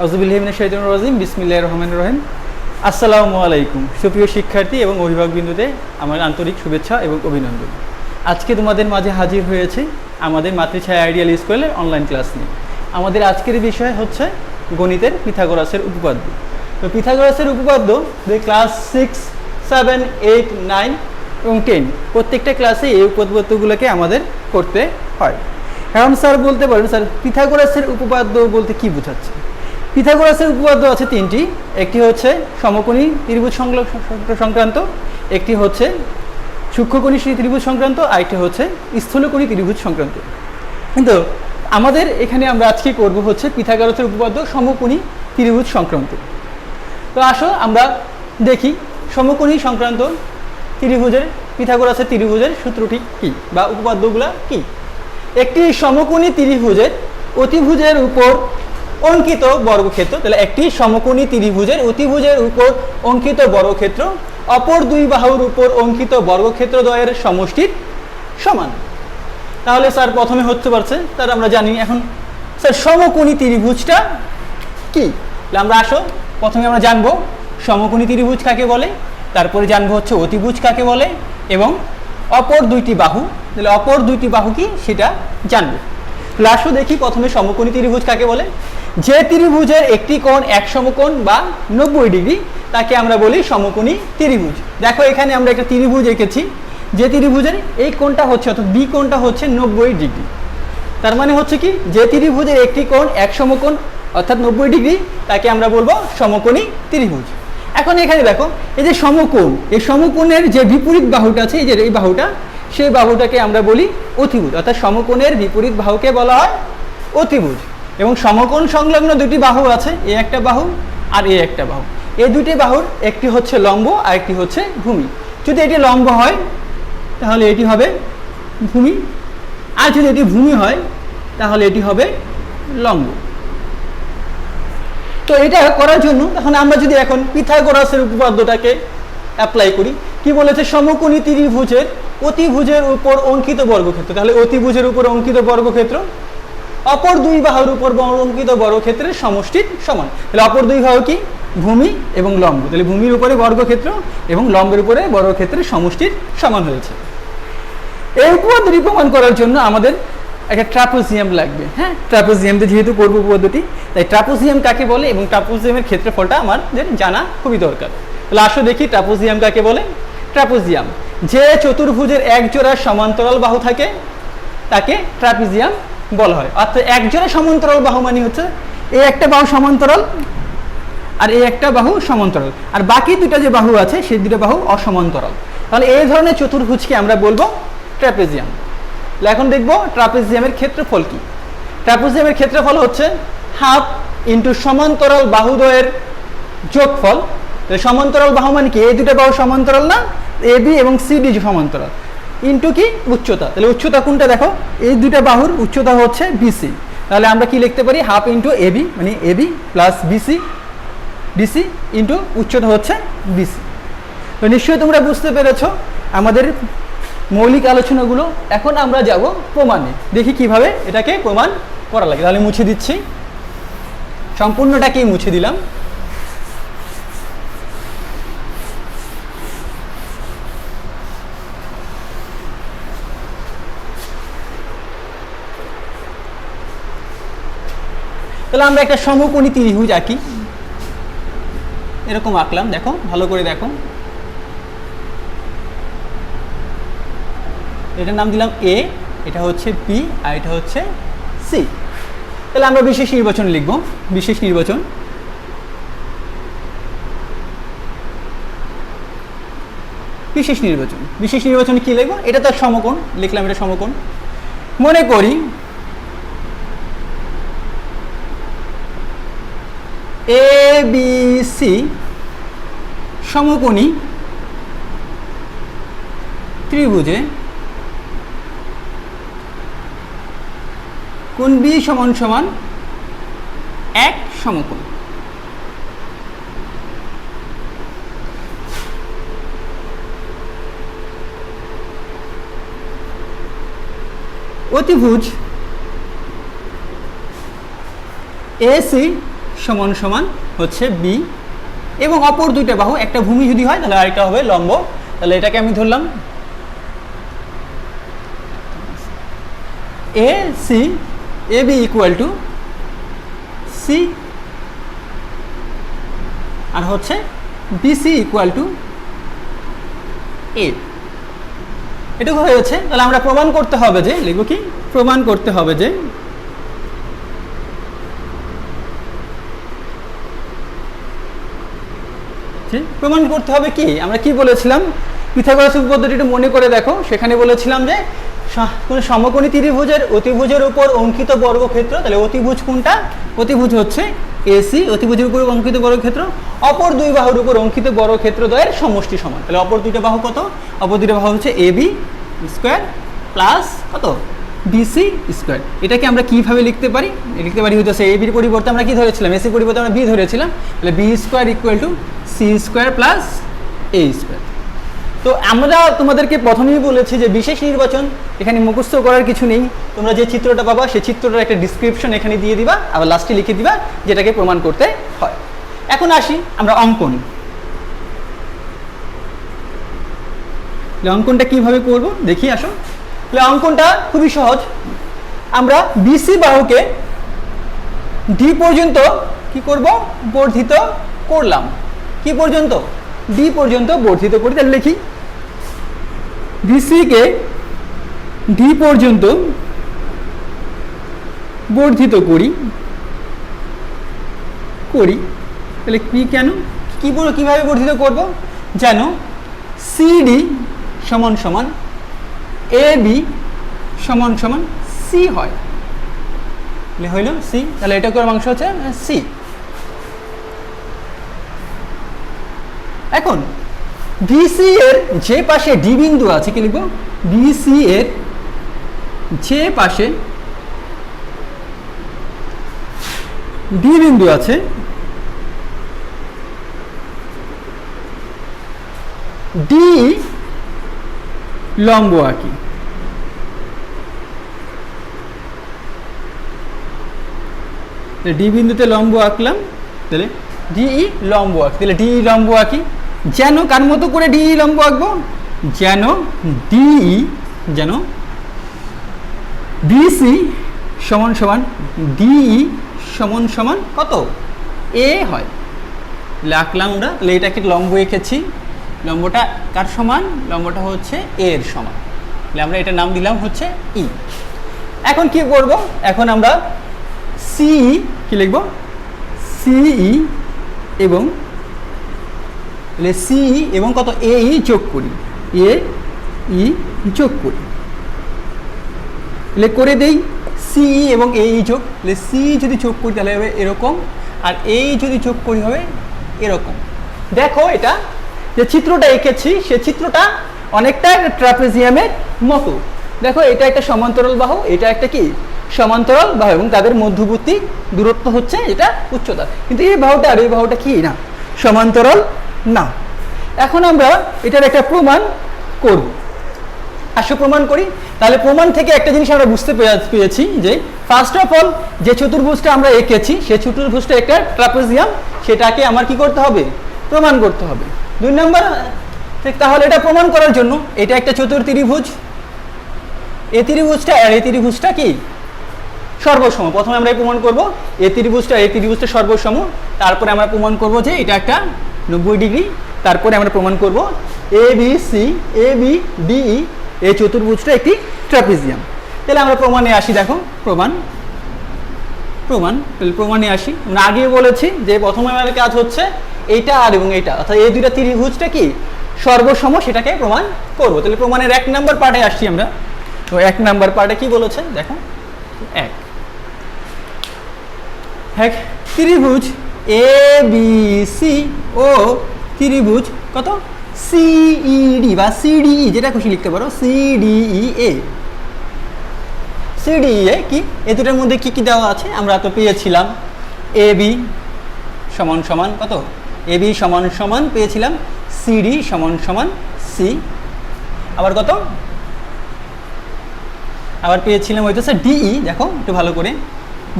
আউযুবিল্লাহি মিনাশ শাইতানির রাজিম বিসমিল্লাহির রহমানির রহিম। আসসালামু আলাইকুম সুপ্রিয় শিক্ষার্থী এবং অভিভাবকবৃন্দদের আমার আন্তরিক শুভেচ্ছা এবং অভিনন্দন। আজকে তোমাদের মাঝে হাজির হয়েছে আমাদের মাতৃছায়া আইডিয়াল স্কুলের অনলাইন ক্লাস নিয়ে। আমাদের আজকের বিষয় হচ্ছে গণিতের পিথাগোরাসের উপপাদ্য। তো পিথাগোরাসের উপপাদ্য ক্লাস 6, 7, 8, 9 এবং 10 প্রত্যেকটা ক্লাসে এই উপপাদ্যগুলোকে আমাদের করতে হয়। এখন স্যার বলতে পারেন, স্যার পিথাগোরাসের উপপাদ্য বলতে কি বোঝাচ্ছে? পিথাগোরাসের উপপাদ্য আছে তিনটি। একটি হচ্ছে সমকোণী ত্রিভুজ সংক্রান্ত, একটি হচ্ছে সূক্ষ্মকোণী ত্রিভুজ সংক্রান্ত, আরেকটি হচ্ছে স্থূলকোণী ত্রিভুজ সংক্রান্ত। কিন্তু আমাদের এখানে আমরা আজকে করব হচ্ছে পিথাগোরাসের উপপাদ্য সমকোণী ত্রিভুজ সংক্রান্ত। তো আসো আমরা দেখি সমকোণী সংক্রান্ত ত্রিভুজের পিথাগোরাসের ত্রিভুজের সূত্রটি কী বা উপপাদ্যগুলো কী। একটি সমকোণী ত্রিভুজের অতিভুজের উপর অঙ্কিত বর্গক্ষেত্র, তাহলে একটি সমকোণী ত্রিভুজের অতিভুজের উপর অঙ্কিত বর্গক্ষেত্র অপর দুই বাহুর উপর অঙ্কিত বর্গক্ষেত্র দ্বয়ের সমষ্টির সমান। তাহলে স্যার প্রথমে হতে পারছে, তার আমরা জানি এখন স্যার সমকোণী ত্রিভুজটা কি। আমরা আসো প্রথমে আমরা জানবো সমকোণী ত্রিভুজ কাকে বলে, তারপরে জানবো হচ্ছে অতিভুজ কাকে বলে এবং অপর দুইটি বাহু, তাহলে অপর দুইটি বাহু কি সেটা জানবো। আসো দেখি প্রথমে সমকোণী ত্রিভুজ কাকে বলে। যে ত্রিভুজের একটি কোণ এক সমকোণ বা 90 ডিগ্রি তাকে আমরা বলি সমকোণী ত্রিভুজ। দেখো এখানে আমরা একটা ত্রিভুজ এঁকেছি, যে ত্রিভুজের এই কোণটা হচ্ছে অর্থাৎ বি কোণটা হচ্ছে 90 ডিগ্রি। তার মানে হচ্ছে কি, যে ত্রিভুজের একটি কোণ এক সমকোণ অর্থাৎ 90 ডিগ্রি তাকে আমরা বলবো সমকোণী ত্রিভুজ। এখন এখানে দেখো এই যে সমকোণ, এই সমকোণের যে বিপরীত বাহুটা আছে, এই যে এই বাহুটা, সেই বাহুটাকে আমরা বলি অতিভুজ, অর্থাৎ সমকোণের বিপরীত বাহুকে বলা হয় অতিভুজ। এবং সমকোণ সংলগ্ন দুটি বাহু আছে, এ একটা বাহু আর এ একটা বাহু। এই দুটি বাহুর একটি হচ্ছে লম্ব আর একটি হচ্ছে ভূমি। যদি এটি লম্ব হয় তাহলে এটি হবে ভূমি, আর যদি এটি ভূমি হয় তাহলে এটি হবে লম্ব। তো এটা করার জন্য এখন আমরা যদি এখন পিথাগোরাসের উপপাদ্যটাকে অ্যাপ্লাই করি, কি বলেছে, সমকোণী ত্রিভুজের অতিভুজের উপর অঙ্কিত বর্গক্ষেত্র, তাহলে অতিভুজের উপর অঙ্কিত বর্গক্ষেত্র অপর দুই বাহুর উপর অঙ্কিত বর্গক্ষেত্রের সমষ্টির সমান। তাহলে অপর দুই বাহু কি, ভূমি এবং লম্ব, তাহলে ভূমির উপরে বর্গক্ষেত্র এবং লম্বের উপরে বর্গক্ষেত্রের সমষ্টির সমান হয়েছে। এই উপপাদ্যটি প্রমাণ করার জন্য আমাদের একটা ট্রাপেজিয়াম লাগবে। হ্যাঁ, ট্রাপেজিয়ামতে যেহেতু করবো উপপাদ্যটি, তাই ট্রাপেজিয়াম কাকে বলে এবং ট্রাপেজিয়ামের ক্ষেত্রফলটা আমাদের জানা খুবই দরকার। তাহলে আসো দেখি ট্রাপেজিয়াম কাকে বলে। ট্রাপেজিয়াম যে চতুর্ভুজের এক জোড়া সমান্তরাল বাহু থাকে তাকে ট্রাপেজিয়াম বলা হয়। অর্থাৎ এক জোড়া সমান্তরাল বাহু মানে হচ্ছে এই একটা বাহু সমান্তরাল আর এই একটা বাহু সমান্তরাল, আর বাকি দুটো যে বাহু আছে সেই দুটো বাহু অসমান্তরাল। তাহলে এই ধরনের চতুর্ভুজকে আমরা বলবো ট্রাপেজিয়াম। এখন দেখব ট্রাপেজিয়ামের ক্ষেত্রফল কি। ট্রাপেজিয়ামের ক্ষেত্রফল হচ্ছে হাফ ইন্টু সমান্তরাল বাহুদ্বয়ের যোগফল। সমান্তরাল বাহু মানে কি, এই দুটো বাহু সমান্তরাল না, এ বি এবং সি ডি সমান্তরাল, ইন্টু কি উচ্চতা। তাহলে উচ্চতা কোনটা দেখো, এই দুটো বাহুর উচ্চতা হচ্ছে বিসি। তাহলে আমরা কি লিখতে পারি, হাফ ইন্টু এ বি মানে A B plus BC DC into উচ্চতা হচ্ছে বিসি। তো নিশ্চয়ই তোমরা বুঝতে পেরেছো আমাদের মৌলিক আলোচনাগুলো। এখন আমরা যাব প্রমাণে, দেখি কিভাবে এটাকে প্রমাণ করা লাগে। তাহলে মুছে দিচ্ছি, সম্পূর্ণটাকেই মুছে দিলাম। তাহলে আমরা একটা সমকোণী ত্রিভুজ আঁকি, এরকম আঁকলাম, দেখো ভালো করে দেখো। এটার নাম দিলাম এ, এটা হচ্ছে বি আর এটা হচ্ছে সি। তাহলে আমরা বিশেষ নির্বাচন লিখব, বিশেষ নির্বাচন। বিশেষ নির্বাচন, বিশেষ নির্বাচনে কি লিখবো, এটা তার সমকোণ, লিখলাম এটা সমকোণ। মনে করি এ বি সি সমকোণী ত্রিভুজে কোণ বি সমান সমান এক সমকোণ। অতিভুজ AC সমান সমান হচ্ছে বি, এবং অপর দুইটা বাহু, একটা ভূমি যদি হয় তাহলে আরেকটা হবে লম্ব। তাহলে এটাকে আমি ধরলাম A C, A B equal to C, আর হচ্ছে বিসি ইকুয়াল টু এ। এটুকু হয়েছে। তাহলে আমরা প্রমাণ করতে হবে যে, লিখব কি, প্রমাণ করতে হবে যে প্রমাণ করতে হবে কি, আমরা কি বলেছিলাম পিথাগোরাস উপপাদ্যটি মনে করে দেখো, সেখানে বলেছিলাম যে কোন সমকোণী ত্রিভুজের অতিভুজের উপর অঙ্কিত বর্গক্ষেত্র, তাহলে অতিভুজ কোনটা, অতিভুজ হচ্ছে এসি, অতিভুজের উপর অঙ্কিত বর্গক্ষেত্র অপর দুই বাহুর উপর অঙ্কিত বর্গক্ষেত্র দ্বয়ের সমষ্টি সমান। তাহলে অপর দুইটা বাহু কত, অপর দুইটা বাহু হচ্ছে এ বি স্কোয়ার প্লাস কত বিসি স্কোয়ার। এটাকে আমরা কিভাবে লিখতে পারি, লিখতে পারি হচ্ছে এ বির পরিবর্তে আমরা কি ধরেছিলাম, এসির পরিবর্তে আমরা বি ধরেছিলাম, তাহলে B square equal to C square plus A square. তো আমরা তোমাদেরকে প্রথমেই বলেছি যে বিশেষ নির্বাচন এখানে মুখস্থ করার কিছু নেই, তোমরা যে চিত্রটা পাবা সেই চিত্রটার একটা ডিসক্রিপশন এখানে দিয়ে দিবা, আবার লাস্টে লিখে দিবা যেটাকে প্রমাণ করতে হয়। এখন আসি আমরা অঙ্কন, অঙ্কনটা কিভাবে করব দেখি, আসো। তাহলে অঙ্কনটা খুবই সহজ, আমরা বিসি বাহুকে ডি পর্যন্ত কি করব, বর্ধিত করলাম, কি পর্যন্ত, ডি পর্যন্ত বর্ধিত করি। তাহলে লিখি বিসি কে ডি পর্যন্ত বর্ধিত করি, তাহলে কি, কেন, কিভাবে বর্ধিত করব, যেন সিডি সমান সমান এ বি সমান সমান সি হয়, হইল সি। তাহলে এটা করে অংশ হচ্ছে সি। এখন বিসি এর যে পাশে ডি বিন্দু আছে, কি লিখব, বিসি এর যে পাশে ডি বিন্দু আছে ডি লম্ব আঁকি, ডি বিন্দুতে লম্ব আঁকলাম, তাহলে ডিই লম্ব আঁকি, তাহলে ডিই লম্ব আঁকি, যেন কার মতো করে ডিই লম্ব আঁকবো, যেন ডিই, যেন বিসি সমান সমান ডিই সমান সমান কত এ হয়। তাহলে আঁকলাম আমরা, তাহলে এটাকে লম্ব এঁকেছি, লম্বটা কার সমান, লম্বটা হচ্ছে এর সমান, তাহলে আমরা এটার নাম দিলাম হচ্ছে ই। এখন কি করব, এখন আমরা সিই কি লিখব, সিই এবং সিই এবং কত এই যোগ করি, এ ই যোগ করি, করে দেই সিই এবং এই যোগ, সি যদি যোগ করি তাহলে হবে এরকম, আর এই যদি যোগ করি হবে এরকম। দেখো এটা যে চিত্রটা এঁকেছি সে চিত্রটা অনেকটা ট্রাপেজিয়ামের মতো। দেখো এটা একটা সমান্তরাল বাহু, এটা একটা কি সমান্তরাল বাহু, এবং তাদের মধ্যবর্তী দূরত্ব হচ্ছে এটা উচ্চতা, কিন্তু এই বাহুটা আর এই বাহুটা কি না, সমান্তরাল না। এখন আমরা এটার একটা প্রমাণ করব, আসো প্রমাণ করি। তাহলে প্রমাণ থেকে একটা জিনিস আমরা বুঝতে পেরেছি যে ফার্স্ট অফ অল যে চতুর্ভুজটা আমরা এঁকেছি সে চতুর্ভুজটা একটা ট্রাপেজিয়াম, সেটাকে আমার কি করতে হবে, প্রমাণ করতে হবে। 2 নম্বর, তাহলে এটা প্রমাণ করার জন্য এটা একটা চতুর্ত্রিভুজ, এই ত্রিভুজটা আর এই ত্রিভুজটা কি সর্বসম। প্রথমে আমরা প্রমাণ করব এই ত্রিভুজটা সর্বসম, তারপরে আমরা প্রমাণ করব যে এটা একটা 90 ডিগ্রি, তারপরে আমরা প্রমাণ করব A B C, A B D E এই চতুর্ভুজটা একটি ট্রাপিজিয়াম। তাহলে আমরা প্রমাণে আসি, দেখো প্রমাণে আসি। আমরা আগে বলেছি যে প্রথমে আমাদের কাজ হচ্ছে এইটা আর এবং এইটা, অর্থাৎ এই দুইটা ত্রিভুজটা কি সর্বসম, সেটাকে প্রমাণ করব। তাহলে প্রমাণের 1 নম্বর পার্টে আসছি আমরা। তো 1 নম্বর পার্টে কি বলেছে দেখো, এক ত্রিভুজ এ বি সি ও ত্রিভুজ কত সিইডি বা সিডিই, যেটা খুশি লিখতে পারো, সিডিই এ। সিডিই এ কি, এ দুটোর মধ্যে কি কি দেওয়া আছে আমরা তো পেয়েছিলাম, এ বি সমান সমান কত, এ বি সমান সমান পেয়েছিলাম সিডি সমান সমান সি, আবার কত, আবার পেয়েছিলাম হইতেছে ডিই, দেখো একটু ভালো করে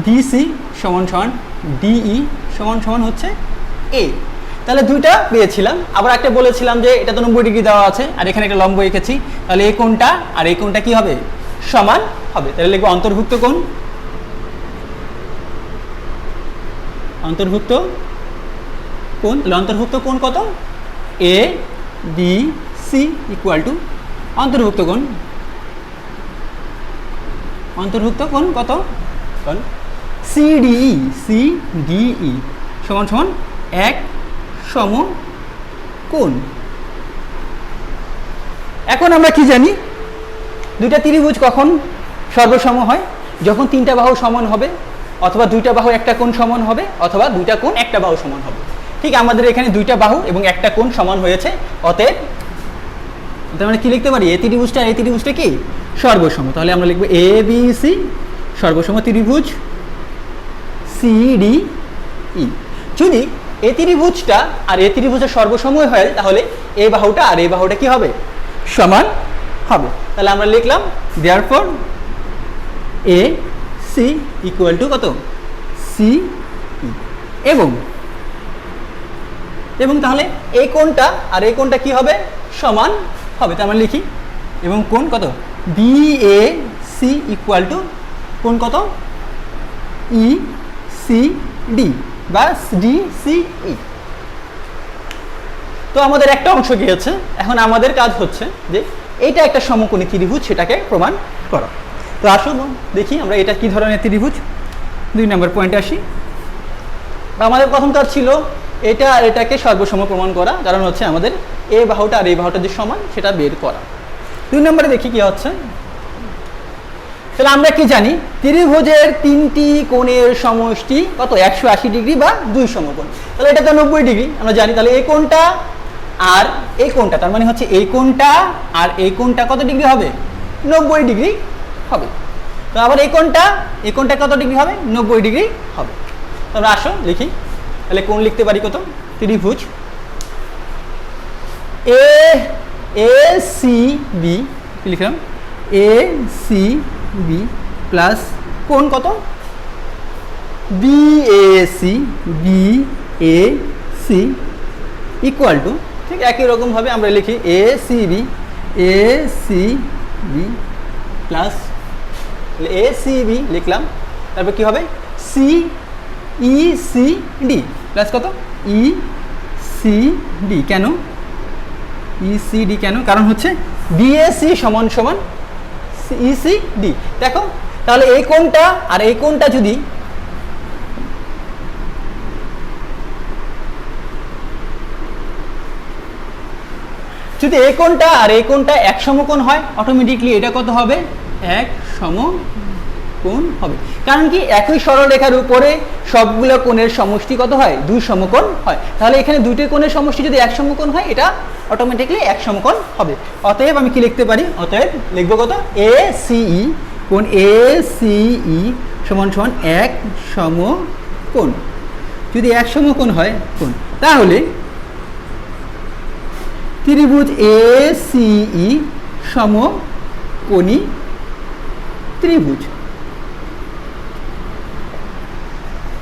বিসি সমান সমান ডিই সমান সমান হচ্ছে এ। তাহলে দুইটা পেয়েছিলাম। আবার একটা বলেছিলাম যে এটা তো 90 ডিগ্রি দেওয়া আছে আর এখানে একটা লম্ব এঁকেছি, তাহলে এই কোণটা আর এই কোণটা কি হবে? সমান হবে। তাহলে লিখবো অন্তর্ভুক্ত কোণ, অন্তর্ভুক্ত কোণ। তাহলে অন্তর্ভুক্ত কোণ কত? A B C equal two অন্তর্ভুক্ত কোণ, অন্তর্ভুক্ত কোণ কত? কোণ সিডিই, সিডিই সমান সমান এক সমকোণ। এখন আমরা কি জানি? দুইটা ত্রিভুজ কখন সর্বসম হয়? যখন তিনটা বাহু সমান হবে, অথবা দুইটা বাহু একটা কোণ সমান হবে, অথবা দুইটা কোণ একটা বাহু সমান হবে। ঠিক আমাদের এখানে দুইটা বাহু এবং একটা কোণ সমান হয়েছে, অতএব তার মানে কি লিখতে পারি? এই ত্রিভুজটা এই ত্রিভুজটা কি সর্বসম। তাহলে আমরা লিখবো এ বি সি সর্বসম ত্রিভুজ সিডিই। যদি এই ত্রিভুজটা আর এই ত্রিভুজের সর্বসময় হয়, তাহলে এই বাহুটা আর এই বাহুটা কি হবে? সমান হবে। তাহলে আমরা লিখলাম therefore A C equal to কত? সি। এবং এবং তাহলে এই কোণটা আর এই কোণটা কি হবে? সমান হবে। তাহলে আমরা লিখি এবং কোণ কত? B A C equal to কোণ কত? ই সি ডি বা ডি সি ই। তো আমাদের একটা অংশ গিয়েছে, এখন আমাদের কাজ হচ্ছে যে এইটা একটা সমকোণী ত্রিভুজ, সেটাকে প্রমাণ করা। তো আসুন দেখি আমরা এটা কি ধরনের ত্রিভুজ। 2 নম্বর পয়েন্টে আসি। আমাদের প্রথম কাজ ছিল এটা আর এটাকে সর্বসম প্রমাণ করা, কারণ হচ্ছে আমাদের এই বাহুটা আর এই বাহুটা যে সমান সেটা বের করা। 2 নম্বরে দেখি কি হচ্ছে। তাহলে আমরা কি জানি? ত্রিভুজের তিনটি কোণের সমষ্টি কত? 180 ডিগ্রি বা 2 সমকোণ। তাহলে এটা তো 90 ডিগ্রি আমরা জানি। তাহলে এই কোণটা আর এই কোণটা, তার মানে হচ্ছে এই কোণটা আর এই কোণটা কত ডিগ্রি হবে? 90 ডিগ্রি হবে। তো আবার এই কোণটা কত ডিগ্রি হবে? 90 ডিগ্রি হবে। তোমরা আসো লিখি। তাহলে কোণ লিখতে পারি কত? ত্রিভুজ এ এ সি বি লিখলাম, এ সি বি প্লাস কোণ কত? B A C, B A C equal to, ঠিক একই রকমভাবে আমরা লিখি A C B plus A C B লিখলাম, তারপর কি হবে? C E C D plus কত? E C D. কেন ই সি ডি? কেন? কারণ হচ্ছে বিএসি সমান সমান ই সি ডি। দেখো তাহলে এই কোণটা আর এই কোণটা যদি এই কোণটা আর এই কোণটা এক সমকোণ হয়, অটোমেটিকলি এটা কত হবে? এক সমকোণ হবে। কারণ কি? একই সরলরেখার উপরে সবগুলো কোণের সমষ্টি কত হয়? 2 সমকোণ হয়। তাহলে এখানে দুইটি কোণের সমষ্টি যদি এক সমকোণ হয়, এটা অটোমেটিকলি এক সমকোণ হবে। অতএব আমি কি লিখতে পারি? অতএব লিখবো কত? এ সিই, কোণ এ সিই সমান সমান এক সমকোণ। যদি এক সমকোণ হয় কোণ, তাহলে ত্রিভুজ এ সিই সমকোণী ত্রিভুজ।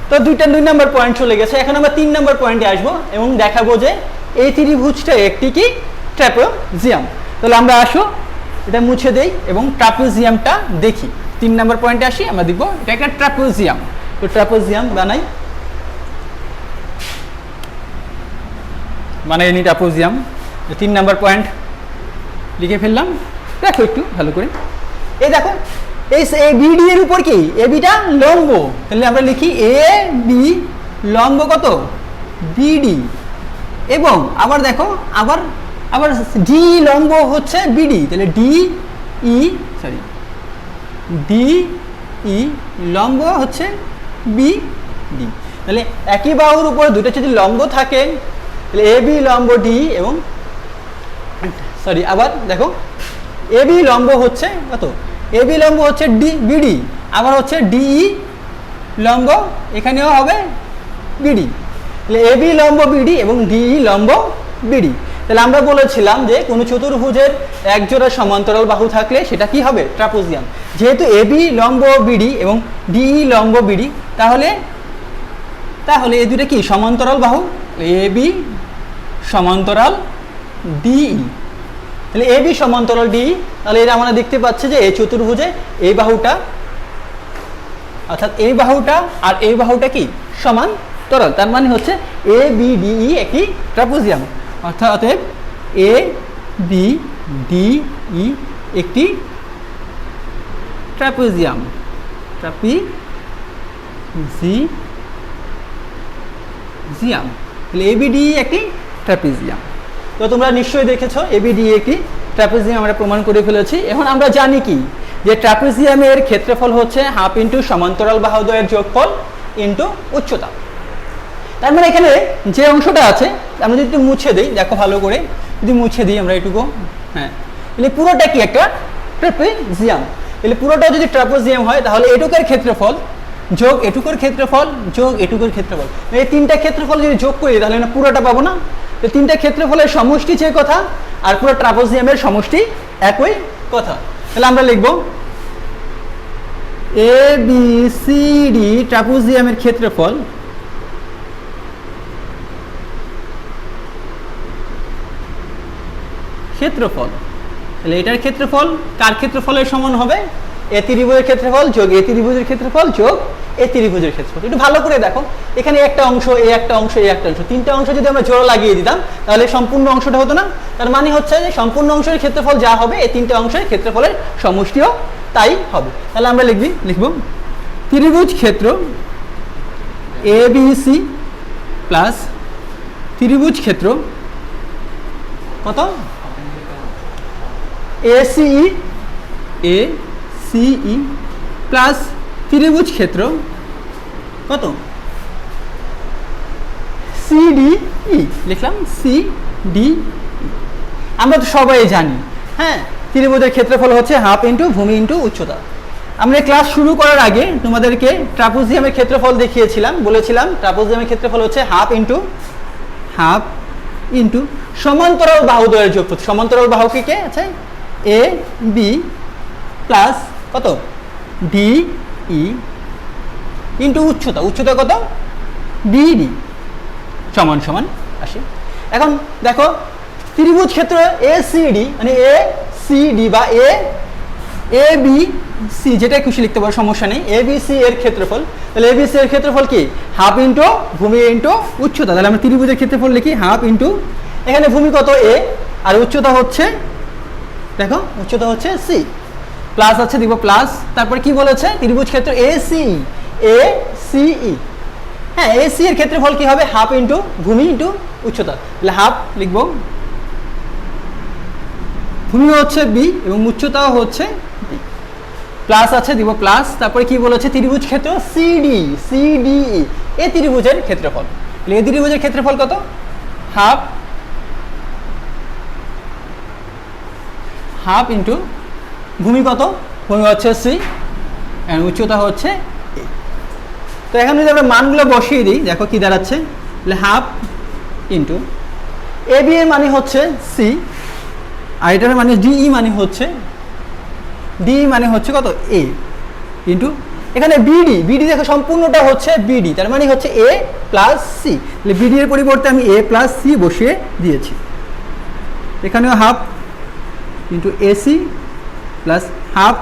তো 2 নম্বর পয়েন্ট চলে গেছে। এখন আমরা 3 নম্বর পয়েন্টে আসবো এবং দেখাবো যে এই ত্রিভুজটা একটি কি? ট্রাপিজিয়াম। তাহলে আমরা আসো এটা মুছে দেই এবং ট্রাপিজিয়ামটা দেখি। 3 নম্বর পয়েন্টে আসি, আমরা দেখব এটা একটা ট্রাপিজিয়াম। তো ট্রাপিজিয়াম বানাই নি ট্রাপিজিয়াম। 3 নম্বর পয়েন্ট লিখে ফেললাম। দেখো একটু ভালো করে, এই দেখো এই বিডি এর উপর কি? এ বিটা লম্ব। তাহলে আমরা লিখি এ বি লম্ব কত? বিডি। এবং আবার দেখো আবার ডি লম্ব হচ্ছে বিডি। তাহলে ডি ই লম্ব হচ্ছে বিডি। তাহলে একই বাহুর উপর দুটো যদি লম্ব থাকে, তাহলে এ বি লম্ব ডি এবং আবার দেখো এ বি লম্ব হচ্ছে কত? এ বি লম্ব হচ্ছে ডি বিডি, আবার হচ্ছে ডিই লম্ব এখানেও হবে বিডি। তাহলে এ বি লম্ব বিডি এবং ডিই লম্ব বিডি। তাহলে আমরা বলেছিলাম যে কোনো চতুর্ভুজের এক জোড়া সমান্তরাল বাহু থাকলে সেটা কি হবে? ট্রাপিজিয়াম। যেহেতু এবি লম্ব বিডি এবং ডিই লম্ব বিডি, তাহলে তাহলে এই দুটো কি সমান্তরাল বাহু, এবি সমান্তরাল ডিই। তাহলে এবি সমান্তরাল ডিই, তাহলে এটা আমরা দেখতে পাচ্ছি যে এই চতুর্ভুজে এই বাহুটা অর্থাৎ এই বাহুটা আর এই বাহুটা কি সমান্তরাল, তার মানে হচ্ছে এ বি ডিই একটি ট্রাপিজিয়াম। অর্থাৎ এ বি ডিই একটি ট্রাপিজিয়াম, ট্রাপিজিয়াম। তাহলে এবিডি একটি ট্রাপিজিয়াম। তো তোমরা নিশ্চয়ই দেখেছো এবিডি একটি ট্রাপিজিয়াম আমরা প্রমাণ করে ফেলেছি। এখন আমরা জানি কি যে ট্রাপিজিয়ামের ক্ষেত্রফল হচ্ছে হাফ ইন্টু সমান্তরাল বাহুদ্বয়ের যোগফল ইন্টু উচ্চতা। তার মানে এখানে যে অংশটা আছে আমরা যদি একটু মুছে দিই, দেখো ভালো করে যদি মুছে দিই আমরা এটুকু, হ্যাঁ, তাহলে পুরোটা কি একটা ট্রাপিজিয়াম। তাহলে পুরোটা যদি ট্রাপিজিয়াম হয় তাহলে এটুকুর ক্ষেত্রফল যোগ এটুকুর ক্ষেত্রফল যোগ এটুকুর ক্ষেত্রফল, এই তিনটা ক্ষেত্রফল যদি যোগ করি তাহলে না পুরোটা পাবো না। তো তিনটা ক্ষেত্রফলের সমষ্টি যে কথা আর পুরো ট্রাপিজিয়ামের সমষ্টি একই কথা। তাহলে আমরা লিখব এ বি সি ডি ট্রাপিজিয়ামের ক্ষেত্রফল তাহলে এটার ক্ষেত্রফল কার ক্ষেত্রফলের সমান হবে? এ ত্রিভুজের ক্ষেত্রফল যোগ এ ত্রিভুজের ক্ষেত্রফল যোগ এ ত্রিভুজের ক্ষেত্রফল। একটু ভালো করে দেখো, এখানে একটা অংশ, এ একটা অংশ, এ একটা অংশ, তিনটা অংশ যদি আমরা জোড়া লাগিয়ে দিতাম তাহলে সম্পূর্ণ অংশটা হতো না। তার মানে হচ্ছে যে সম্পূর্ণ অংশের ক্ষেত্রফল যা হবে এই তিনটা অংশের ক্ষেত্রফলের সমষ্টিও তাই হবে। তাহলে আমরা লিখব ত্রিভুজ ক্ষেত্র এ বি সি প্লাস ত্রিভুজ ক্ষেত্র কত? এ সিই প্লাস ত্রিভুজ ক্ষেত্র কত? সিডিই। লিখলাম সিডিই। আমরা তো সবাই জানি, হ্যাঁ, ত্রিভুজের ক্ষেত্রফল হচ্ছে হাফ ইন্টু ভূমি ইন্টু উচ্চতা। আমরা ক্লাস শুরু করার আগে তোমাদেরকে ট্রাপিজিয়ামের ক্ষেত্রফল দেখিয়েছিলাম, বলেছিলাম ট্রাপিজিয়ামের ক্ষেত্রফল হচ্ছে হাফ ইন্টু সমান্তরাল বাহুদ্বয়ের যোগফল। সমান্তরাল বাহু কে আছে? এ বি প্লাস কত? ডিই ইন্টু উচ্চতা। উচ্চতা কত? বিডি সমান সমান 80। এখন দেখো ত্রিভুজ ক্ষেত্র এ সিডি মানে এ সিডি বা এ বি সি, যেটা খুশি লিখতে পারো, সমস্যা নেই। এ বি সি এর ক্ষেত্রফল, তাহলে এ বি সি এর ক্ষেত্রফল কি? হাফ ইন্টু ভূমি ইন্টু উচ্চতা। তাহলে আমরা ত্রিভুজের ক্ষেত্রফল লিখি হাফ ইন্টু, এখানে ভূমি কত? এ, আর উচ্চতা হচ্ছে, দেখো উচ্চতা হচ্ছে সি, প্লাস আছে দিব প্লাস, তারপর কি বলেছে? ত্রিভুজ ক্ষেত্র এ সিই, হ্যাঁ, এ সি এর ক্ষেত্রফল কি হবে? হাফ ইন্টু ভূমি ইন্টু উচ্চতা। তাহলে হাফ লিখব, ভূমি হচ্ছে বি এবং উচ্চতাও হচ্ছে বি, প্লাস আছে দিব প্লাস, তারপরে কি বলেছে? ত্রিভুজ ক্ষেত্র সিডিই এ ত্রিভুজের ক্ষেত্রফল। এ ত্রিভুজের ক্ষেত্রফল কত? হাফ ইন্টু ভূমি কত? ভূমি হচ্ছে সি আর উচ্চতা হচ্ছে এ। তো এখন যদি আমরা মানগুলো বসিয়ে দিই, দেখো কি দাঁড়াচ্ছে? হাফ ইন্টু এ বি এর মানে হচ্ছে সি, আর এটার মানে ডিই মানে হচ্ছে কত? এ ইন্টু এখানে বিডি দেখো সম্পূর্ণটা হচ্ছে বিডি, তার মানে হচ্ছে এ প্লাস সি। তাহলে বিডি এর পরিবর্তে আমি এ প্লাস সি বসিয়ে দিয়েছি। এখানেও half into AC plus half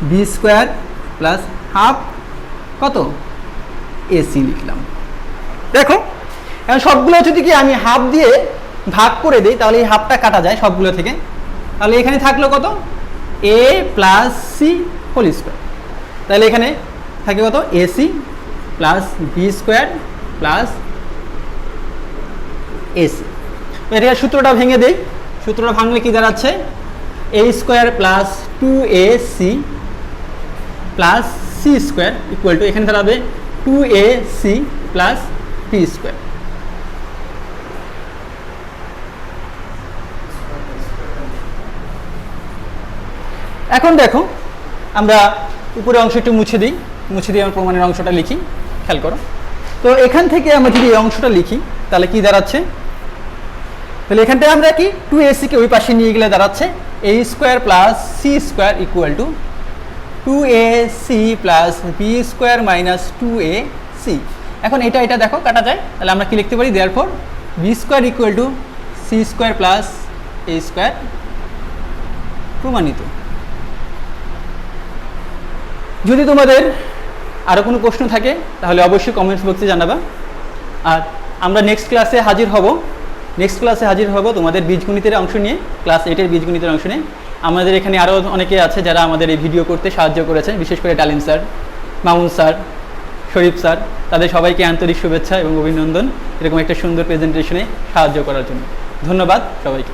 B square plus half কত? এসি লিখলাম। দেখো এখন সবগুলো যদি কি আমি হাফ দিয়ে ভাগ করে দিই তাহলে এই হাফটা কাটা যায় সবগুলো থেকে। তাহলে এখানে থাকলো কত? A plus C whole square. তাহলে এখানে থাকে কত? AC plus B square plus AC. এটা সূত্রটা ভেঙে দেই, সূত্রটা ভাঙলে কি দাঁড়াচ্ছে? A square plus 2ac plus C square equal to, এখানে দাঁড়াবে 2ac প্লাস বি স্কোয়ার। এখন দেখো আমরা উপরের অংশ একটু মুছে দিই, আমরা প্রমাণের অংশটা লিখি, খেয়াল করো। তো এখান থেকে আমরা যদি এই অংশটা লিখি তাহলে কি দাঁড়াচ্ছে? তাহলে এখানটায় আমরা কি 2ac-কে ওই পাশে নিয়ে গেলে দাঁড়াচ্ছে a square plus C square equal to 2ac plus B square minus 2ac। এখন এটা দেখো কাটা যায়, তাহলে আমরা কি লিখতে পারি, therefore B square equal to C square plus A square. প্রমাণিত। যদি তোমাদের আরও কোনো প্রশ্ন থাকে তাহলে অবশ্যই কমেন্টস বক্সে জানাবা। আর আমরা নেক্সট ক্লাসে হাজির হব তোমাদের বীজগণিতের অংশ নিয়ে, ক্লাস 8-এর বীজগণিতের অংশ নিয়ে। আমাদের এখানে আরও অনেকে আছে যারা আমাদের এই ভিডিও করতে সাহায্য করেছেন, বিশেষ করে ডালিম স্যার, মামুন স্যার, শরীফ স্যার, তাদের সবাইকে আন্তরিক শুভেচ্ছা এবং অভিনন্দন এরকম একটা সুন্দর প্রেজেন্টেশনে সাহায্য করার জন্য। ধন্যবাদ সবাইকে।